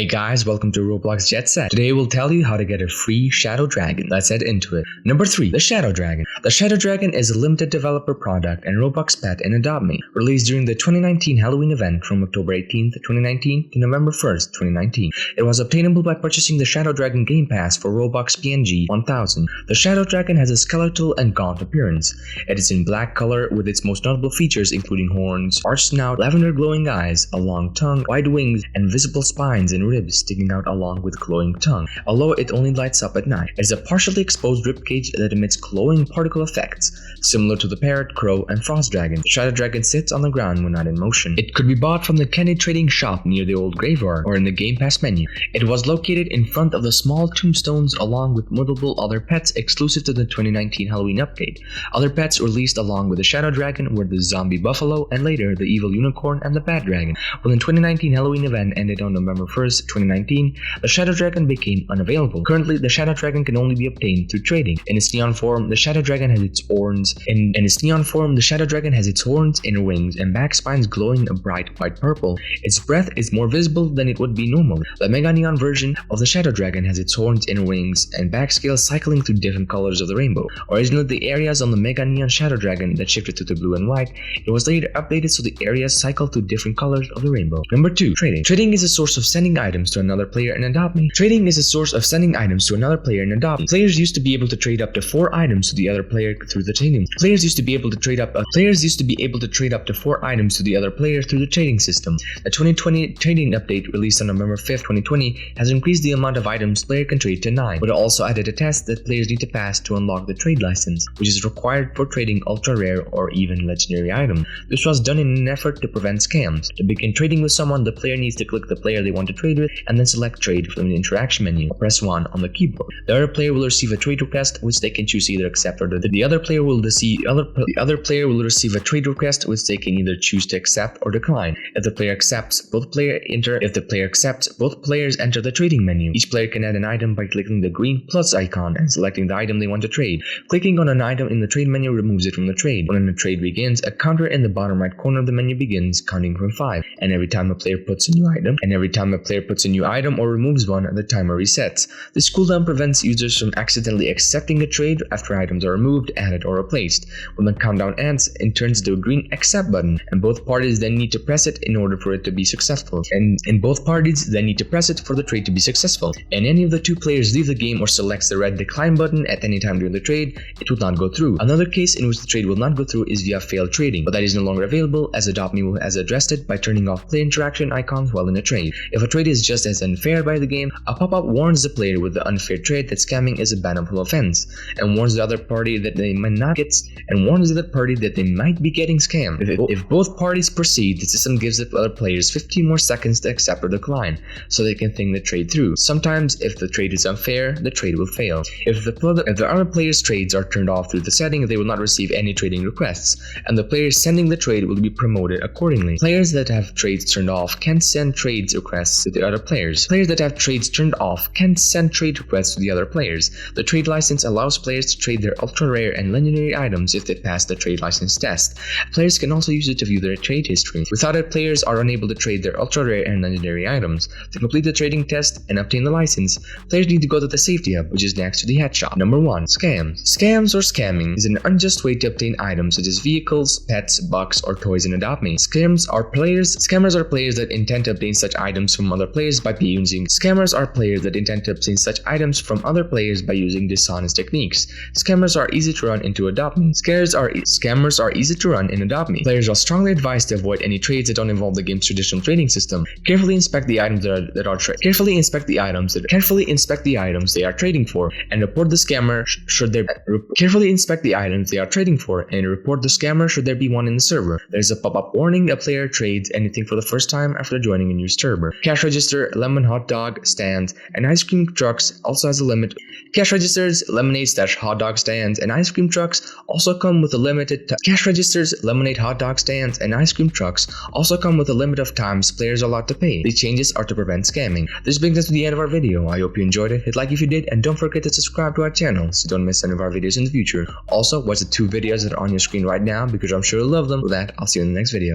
Hey guys, welcome to Roblox Jetset. Today we'll tell you how to get a free Shadow Dragon. Let's head into it. Number 3. The Shadow Dragon. The Shadow Dragon is a limited developer product and Roblox pet in Adopt Me, released during the 2019 Halloween event from October 18th, 2019 to November 1st, 2019. It was obtainable by purchasing the Shadow Dragon Game Pass for Robux PNG 1000. The Shadow Dragon has a skeletal and gaunt appearance. It is in black color with its most notable features including horns, arched snout, lavender glowing eyes, a long tongue, wide wings, and visible spines and ribs sticking out along with glowing tongue, although it only lights up at night. It is a partially exposed ribcage that emits glowing particle effects, similar to the parrot, crow, and frost dragon. The Shadow Dragon sits on the ground when not in motion. It could be bought from the candy trading shop near the old graveyard or in the Game Pass menu. It was located in front of the small tombstones along with multiple other pets exclusive to the 2019 Halloween update. Other pets released along with the Shadow Dragon were the zombie buffalo and later the evil unicorn and the bad dragon. When the 2019 Halloween event ended on November 1st, 2019, the Shadow Dragon became unavailable. Currently, the Shadow Dragon can only be obtained through trading. In its neon form, the Shadow Dragon has its horns. In its neon form, the Shadow Dragon has its horns, inner wings, and back spines glowing a bright white purple. Its breath is more visible than it would be normally. The Mega Neon version of the Shadow Dragon has its horns, inner wings, and back scales cycling through different colors of the rainbow. Originally, the areas on the Mega Neon Shadow Dragon that shifted to the blue and white, it was later updated so the areas cycle through different colors of the rainbow. Number 2. Trading. Trading is a source of sending items to another player in Adopt Me. Trading is a source of sending items to another player in Adopt Me. Players used to be able to trade up to 4 items to the other player through the trading. Players used to be able to trade up to 4 items to the other player through the trading system. The 2020 trading update released on November 5th, 2020 has increased the amount of items player can trade to 9, but it also added a test that players need to pass to unlock the trade license, which is required for trading ultra rare or even legendary items. This was done in an effort to prevent scams. To begin trading with someone, the player needs to click the player they want to trade with and then select trade from the interaction menu or press 1 on the keyboard. The other player will receive a trade request which they can choose either accept or the other player will receive a trade request which they can either choose to accept or decline. If the player accepts, both players enter the trading menu. Each player can add an item by clicking the green plus icon and selecting the item they want to trade. Clicking on an item in the trade menu removes it from the trade. When the trade begins, a counter in the bottom right corner of the menu begins counting from 5, and every time a player puts a new item or removes one, the timer resets. This cooldown prevents users from accidentally accepting a trade after items are removed, added, or replaced. When the countdown ends, it turns to a green accept button, and both parties then need to press it in order for it to be successful. For the trade to be successful. And any of the 2 players leave the game or selects the red decline button at any time during the trade, it will not go through. Another case in which the trade will not go through is via failed trading, but that is no longer available as Adopt Me has addressed it by turning off play interaction icons while in a trade. If a trade is just as unfair by the game, a pop-up warns the player with the unfair trade that scamming is a bannable offense, and warns the other party that they might be getting scammed. If both parties proceed, the system gives the other players 15 more seconds to accept or decline, so they can think the trade through. Sometimes, if the trade is unfair, the trade will fail. If the other player's trades are turned off through the setting, they will not receive any trading requests, and the players sending the trade will be promoted accordingly. Players that have trades turned off can send trades requests to the other players. Players that have trades turned off can send trade requests to the other players. The trade license allows players to trade their ultra rare and legendary items if they pass the trade license test. Players can also use it to view their trade history. Without it, players are unable to trade their ultra rare and legendary items. To complete the trading test and obtain the license, players need to go to the safety hub, which is next to the head shop. Number 1. Scams. Scams or scamming is an unjust way to obtain items such as vehicles, pets, bucks, or toys in Adopt Me. Scammers are players that intend to obtain such items from other players by using dishonest techniques. Scammers are easy to run into Adopt Me. Scammers are easy to run in Adopt Me. Players are strongly advised to avoid any trades that don't involve the game's traditional trading system. Carefully inspect the items they are trading for, and report the scammer should there be one in the server. There is a pop-up warning a player trades anything for the first time after joining a new server. Cash register, lemon hot dog stands, and ice cream trucks also has a limit. Cash registers, lemonade/hot dog stands, and ice cream trucks also come with a limited cash registers, lemonade hot dog stands, and ice cream trucks also come with a limit of times players are allowed to pay. These changes are to prevent scamming. This brings us to the end of our video. I hope you enjoyed it. Hit like if you did, and don't forget to subscribe to our channel so don't miss any of our videos in the future. Also, watch the 2 videos that are on your screen right now because I'm sure you'll love them. With that, I'll see you in the next video.